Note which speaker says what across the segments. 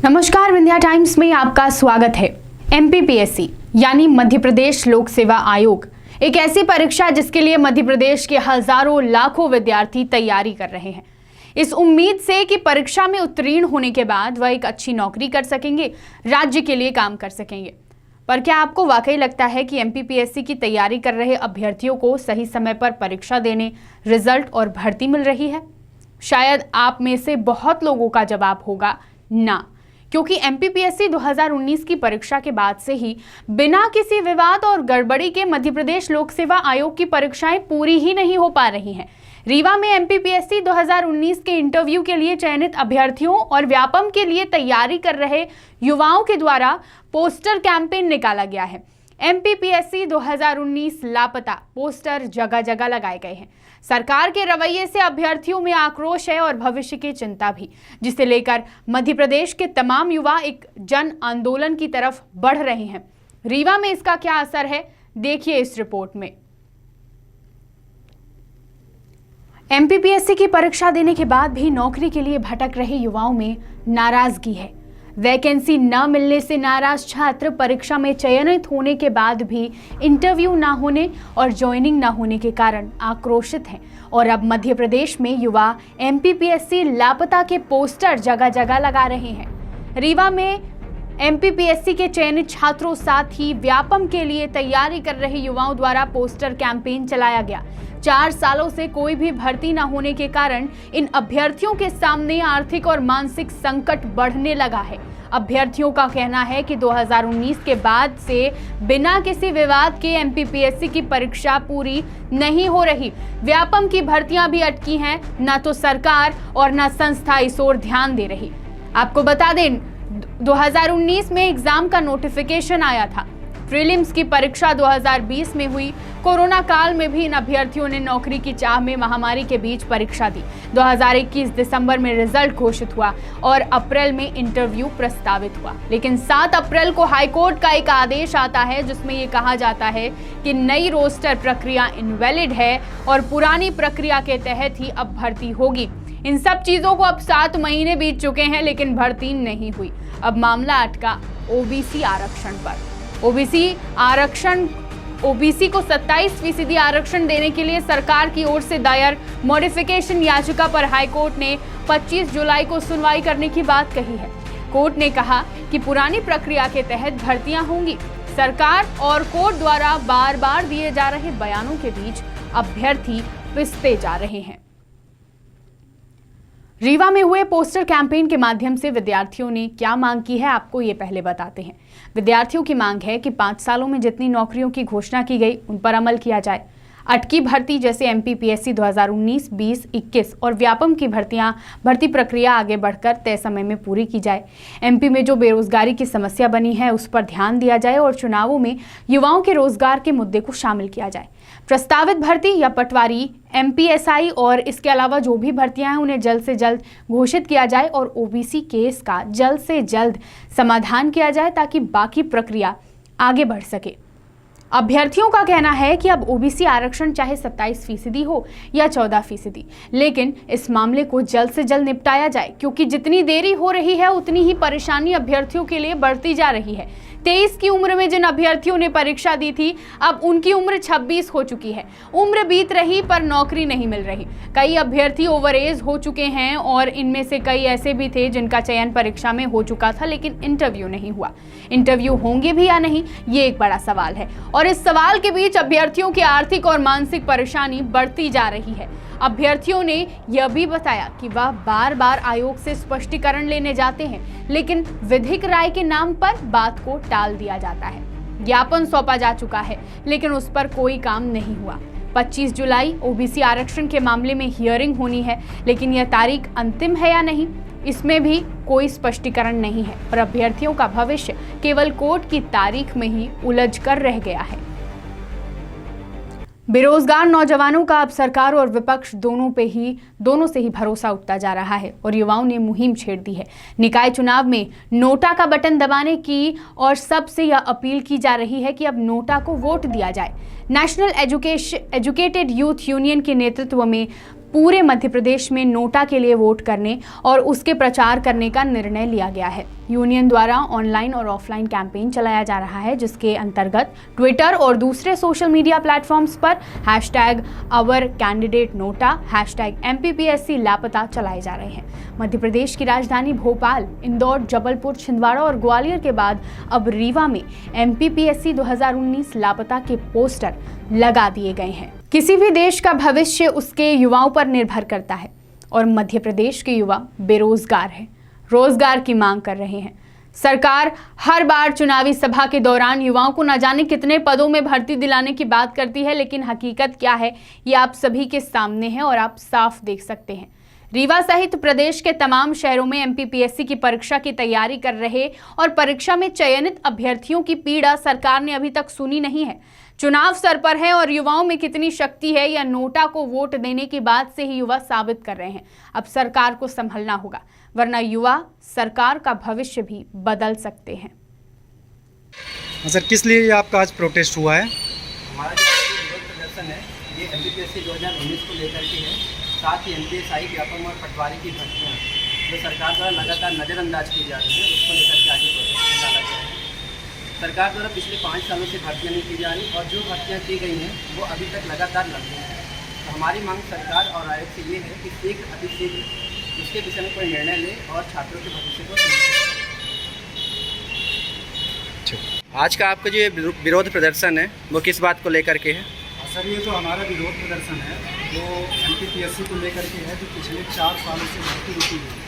Speaker 1: नमस्कार, विंध्या टाइम्स में आपका स्वागत है। एमपीपीएससी यानी मध्य प्रदेश लोक सेवा आयोग एक ऐसी परीक्षा जिसके लिए मध्य प्रदेश के हजारों लाखों विद्यार्थी तैयारी कर रहे हैं, इस उम्मीद से कि परीक्षा में उत्तीर्ण होने के बाद वह एक अच्छी नौकरी कर सकेंगे, राज्य के लिए काम कर सकेंगे। पर क्या आपको वाकई लगता है कि एमपीपीएससी की तैयारी कर रहे अभ्यर्थियों को सही समय पर परीक्षा देने, रिजल्ट और भर्ती मिल रही है? शायद आप में से बहुत लोगों का जवाब होगा ना, क्योंकि एमपीपीएससी 2019 की परीक्षा के बाद से ही बिना किसी विवाद और गड़बड़ी के मध्य प्रदेश लोक सेवा आयोग की परीक्षाएं पूरी ही नहीं हो पा रही हैं। रीवा में एमपीपीएससी 2019 के इंटरव्यू के लिए चयनित अभ्यर्थियों और व्यापम के लिए तैयारी कर रहे युवाओं के द्वारा पोस्टर कैंपेन निकाला गया है। एमपीपीएससी 2019 लापता पोस्टर जगह जगह लगाए गए हैं। सरकार के रवैये से अभ्यर्थियों में आक्रोश है और भविष्य की चिंता भी, जिसे लेकर मध्य प्रदेश के तमाम युवा एक जन आंदोलन की तरफ बढ़ रहे हैं। रीवा में इसका क्या असर है, देखिए इस रिपोर्ट में। एमपीपीएससी की परीक्षा देने के बाद भी नौकरी के लिए भटक रहे युवाओं में नाराजगी है। वैकेंसी न मिलने से नाराज छात्र परीक्षा में चयनित होने के बाद भी इंटरव्यू न होने और ज्वाइनिंग न होने के कारण आक्रोशित हैं और अब मध्य प्रदेश में युवा एमपीपीएससी लापता के पोस्टर जगह जगह लगा रहे हैं। रीवा में एमपीपीएससी के चयनित छात्रों साथ ही व्यापम के लिए तैयारी कर रहे युवाओं द्वारा पोस्टर कैंपेन चलाया गया। 4 सालों से कोई भी भर्ती न होने के कारण इन अभ्यर्थियों के सामने आर्थिक और मानसिक संकट बढ़ने लगा है। अभ्यर्थियों का कहना है कि 2019 के बाद से बिना किसी विवाद के एमपीपीएससी की परीक्षा पूरी नहीं हो रही। व्यापम की भर्तियां भी अटकी हैं, न तो सरकार और न संस्था इस ओर ध्यान दे रही। आपको बता दें, 2019 में एग्जाम का नोटिफिकेशन आया था। प्रीलिम्स की परीक्षा 2020 में हुई। कोरोना काल में भी इन अभ्यर्थियों ने नौकरी की चाह में महामारी के बीच परीक्षा दी। 2021 दिसंबर में रिजल्ट घोषित हुआ और अप्रैल में इंटरव्यू प्रस्तावित हुआ, लेकिन 7 अप्रैल को हाईकोर्ट का एक आदेश आता है जिसमें ये कहा जाता है कि नई रोस्टर प्रक्रिया इनवैलिड है और पुरानी प्रक्रिया के तहत ही अब भर्ती होगी। इन सब चीजों को अब 7 महीने बीत चुके हैं, लेकिन भर्ती नहीं हुई। अब मामला अटका ओबीसी आरक्षण पर। ओबीसी को 27% आरक्षण देने के लिए सरकार की ओर से दायर मॉडिफिकेशन याचिका पर हाईकोर्ट ने 25 जुलाई को सुनवाई करने की बात कही है। कोर्ट ने कहा कि पुरानी प्रक्रिया के तहत भर्तियां होंगी। सरकार और कोर्ट द्वारा बार बार दिए जा रहे बयानों के बीच अभ्यर्थी पिसते जा रहे हैं। रीवा में हुए पोस्टर कैंपेन के माध्यम से विद्यार्थियों ने क्या मांग की है, आपको ये पहले बताते हैं। विद्यार्थियों की मांग है कि 5 सालों में जितनी नौकरियों की घोषणा की गई उन पर अमल किया जाए। अटकी भर्ती जैसे एमपीपीएससी 2019, 20, 21 और व्यापम की भर्ती प्रक्रिया आगे बढ़कर तय समय में पूरी की जाए। एमपी में जो बेरोजगारी की समस्या बनी है उस पर ध्यान दिया जाए और चुनावों में युवाओं के रोजगार के मुद्दे को शामिल किया जाए। प्रस्तावित भर्ती या पटवारी, एमपीएसआई और इसके अलावा जो भी भर्तियां हैं उन्हें जल्द से जल्द घोषित किया जाए और ओबीसी केस का जल्द से जल्द समाधान किया जाए ताकि बाकी प्रक्रिया आगे बढ़ सके। अभ्यर्थियों का कहना है कि अब ओबीसी आरक्षण चाहे 27% हो या 14%, लेकिन इस मामले को जल्द से जल्द निपटाया जाए, क्योंकि जितनी देरी हो रही है उतनी ही परेशानी अभ्यर्थियों के लिए बढ़ती जा रही है। 23 की उम्र में जिन अभ्यर्थियों ने परीक्षा दी थी, अब उनकी उम्र 26 हो चुकी है। उम्र बीत रही पर नौकरी नहीं मिल रही। कई अभ्यर्थी ओवर एज हो चुके हैं और इनमें से कई ऐसे भी थे जिनका चयन परीक्षा में हो चुका था लेकिन इंटरव्यू नहीं हुआ। इंटरव्यू होंगे भी या नहीं, ये एक बड़ा सवाल है और इस सवाल के बीच अभ्यर्थियों की आर्थिक और मानसिक परेशानी बढ़ती जा रही है। अभ्यर्थियों ने यह भी बताया कि वह बार बार आयोग से स्पष्टीकरण लेने जाते हैं, लेकिन विधिक राय के नाम पर बात को टाल दिया जाता है। ज्ञापन सौंपा जा चुका है लेकिन उस पर कोई काम नहीं हुआ। 25 जुलाई ओबीसी आरक्षण के मामले में हियरिंग होनी है, लेकिन यह तारीख अंतिम है या नहीं, इसमें भी कोई स्पष्टीकरण नहीं है और अभ्यर्थियों का भविष्य केवल कोर्ट की तारीख में ही उलझ कर रह गया है। बेरोजगार नौजवानों का अब सरकार और विपक्ष दोनों से ही भरोसा उठता जा रहा है और युवाओं ने मुहिम छेड़ दी है। निकाय चुनाव में नोटा का बटन दबाने की और सबसे यह अपील की जा रही है कि अब नोटा को वोट दिया जाए। नेशनल एजुकेटेड यूथ यूनियन के नेतृत्व में पूरे मध्य प्रदेश में नोटा के लिए वोट करने और उसके प्रचार करने का निर्णय लिया गया है। यूनियन द्वारा ऑनलाइन और ऑफलाइन कैंपेन चलाया जा रहा है, जिसके अंतर्गत ट्विटर और दूसरे सोशल मीडिया प्लेटफॉर्म्स पर #OurCandidateNota, #MPPSC लापता चलाए जा रहे हैं। मध्य प्रदेश की राजधानी भोपाल, इंदौर, जबलपुर, छिंदवाड़ा और ग्वालियर के बाद अब रीवा में MPPSC 2019 लापता के पोस्टर लगा दिए गए हैं। किसी भी देश का भविष्य उसके युवाओं पर निर्भर करता है और मध्य प्रदेश के युवा बेरोजगार हैं, रोजगार की मांग कर रहे हैं। सरकार हर बार चुनावी सभा के दौरान युवाओं को न जाने कितने पदों में भर्ती दिलाने की बात करती है, लेकिन हकीकत क्या है ये आप सभी के सामने है और आप साफ देख सकते हैं। रीवा सहित प्रदेश के तमाम शहरों में MPPSC की परीक्षा की तैयारी कर रहे और परीक्षा में चयनित अभ्यर्थियों की पीड़ा सरकार ने अभी तक सुनी नहीं है। चुनाव सर पर है और युवाओं में कितनी शक्ति है या नोटा को वोट देने की बात से ही युवा साबित कर रहे हैं। अब सरकार को संभलना होगा, वरना युवा सरकार का भविष्य भी बदल सकते हैं।
Speaker 2: सर, किस लिए ये आपका आज प्रोटेस्ट हुआ है?
Speaker 3: हमारा जो विरोध प्रदर्शन है ये MPPSC 2019 को लेकर के है। साथ ही NPSI व्यापम और पटवारी की भर्तियाँ जो सरकार द्वारा लगातार नज़रअंदाज की जा रही है, उसको लेकर के आगे प्रोटेस्ट डाला गया है। सरकार द्वारा पिछले 5 सालों से भर्तियाँ नहीं की जा रही और जो भर्तियाँ की गई हैं वो अभी तक लगातार लग रही हैं। तो हमारी मांग सरकार और आयोग से ये है कि शीघ्र अतिशीघ्र इसके विषय में कोई निर्णय ले और छात्रों के भविष्य को सुनिश्चित करें। आज का आपका जो विरोध प्रदर्शन है वो किस बात को लेकर के है?
Speaker 2: सर, ये जो हमारा विरोध प्रदर्शन है वो MPPSC को लेकर के है, जो पिछले 4 सालों से भर्ती रुकी हुई है।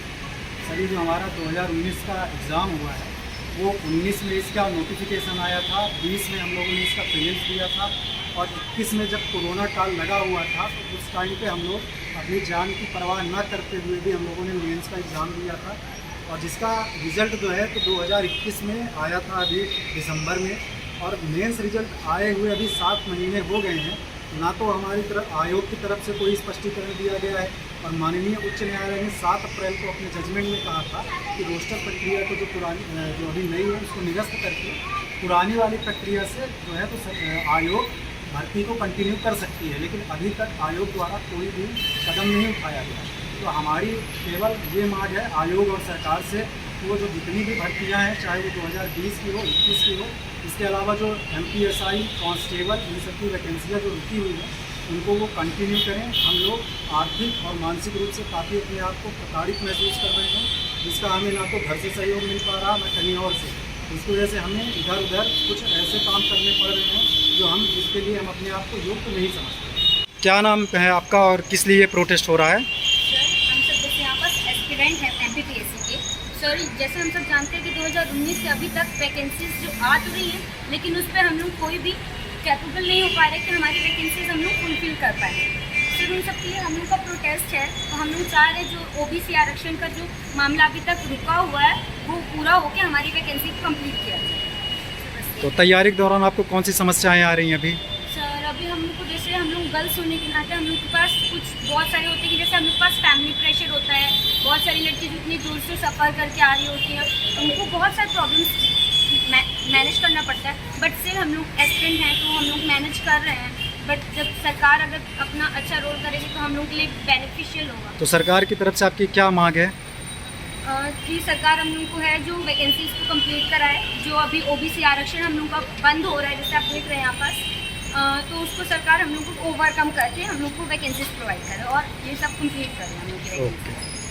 Speaker 2: सर, ये जो हमारा 2019 का एग्ज़ाम हुआ है वो 19 में इसका नोटिफिकेशन आया था, 20 में हम लोगों ने इसका प्रीलिम्स दिया था और 21 में जब कोरोना काल लगा हुआ था तो उस टाइम पे हम लोग अपनी जान की परवाह न करते हुए भी हम लोगों ने मेंस का एग्ज़ाम दिया था और जिसका रिज़ल्ट जो है तो 2021 में आया था अभी दिसंबर में, और मेंस रिजल्ट आए हुए अभी 7 महीने हो गए हैं। ना तो हमारी तरफ आयोग की तरफ से कोई स्पष्टीकरण दिया गया है और माननीय उच्च न्यायालय ने 7 अप्रैल को अपने जजमेंट में कहा था कि रोस्टर प्रक्रिया को जो अभी नई है उसको निरस्त करके पुरानी वाली प्रक्रिया से जो है तो आयोग भर्ती को कंटिन्यू कर सकती है, लेकिन अभी तक आयोग द्वारा कोई भी कदम नहीं उठाया गया। तो हमारी केवल ये मांग है आयोग और सरकार से कि वो जो जितनी भी भर्तियाँ हैं, चाहे वो 2020 की हो, 21 की हो, इसके अलावा जो MPSI कांस्टेबल इन सब की वैकेंसियाँ जो रुकी हुई हैं उनको वो कंटिन्यू करें। हम लोग आर्थिक और मानसिक रूप से काफ़ी अपने आप को प्रताड़ित महसूस कर रहे हैं, जिसका हमें ना तो घर से सहयोग मिल पा रहा, ना कहीं और से। इसकी वजह से हमें इधर उधर कुछ ऐसे काम करने पड़ रहे हैं जो हम जिसके लिए हम अपने आप को योग्य नहीं समझते। क्या नाम है आपका और किस लिए प्रोटेस्ट हो रहा है?
Speaker 4: सर, हम सब जैसे यहाँ पर एस्पिरेंट हैं MPPSC के। सर, जैसे हम सब जानते हैं कि 2019 से अभी तक वैकेंसीज जो आ तो रही हैं, लेकिन उस पर हम लोग कोई भी कैपेबल नहीं हो पा रहे कि हमारी वैकेंसीज हम लोग फुलफिल कर पाएँ। सर, उन सब के लिए हम लोग का प्रोटेस्ट है। तो हम लोग चाह रहे हैं जो OBC आरक्षण का जो मामला अभी तक रुका हुआ है वो पूरा होकर हमारी वैकेंसी कंप्लीट किया जाए।
Speaker 2: तो तैयारी के दौरान आपको कौन सी समस्याएं आ रही हैं अभी?
Speaker 4: सर, अभी हम लोग को जैसे हम लोग गर्ल्स होने के नाते हम लोग के पास कुछ बहुत सारे होते हैं कि जैसे हम लोग के पास फैमिली प्रेशर होता है। बहुत सारी लड़की जो इतनी दूर से सफ़र करके आ रही होती है, उनको बहुत सारे प्रॉब्लम्स मैनेज करना पड़ता है। बट सिर्फ हम लोग एस्पिरेंट हैं तो हम लोग मैनेज कर रहे हैं। बट जब सरकार अगर अपना अच्छा रोल करेगी तो हम लोग के लिए बेनिफिशियल होगा।
Speaker 2: तो सरकार की तरफ से आपकी क्या मांग है?
Speaker 4: कि सरकार हम लोग को है जो वैकेंसीज को कंप्लीट कराए, जो अभी OBC आरक्षण हम लोग का बंद हो रहा है जैसे आप देख रहे हैं यहाँ पास, तो उसको सरकार हम लोग को ओवरकम करके हम लोग को वैकेंसीज प्रोवाइड करे और ये सब कंप्लीट करें हम लोग की वैकेंसी।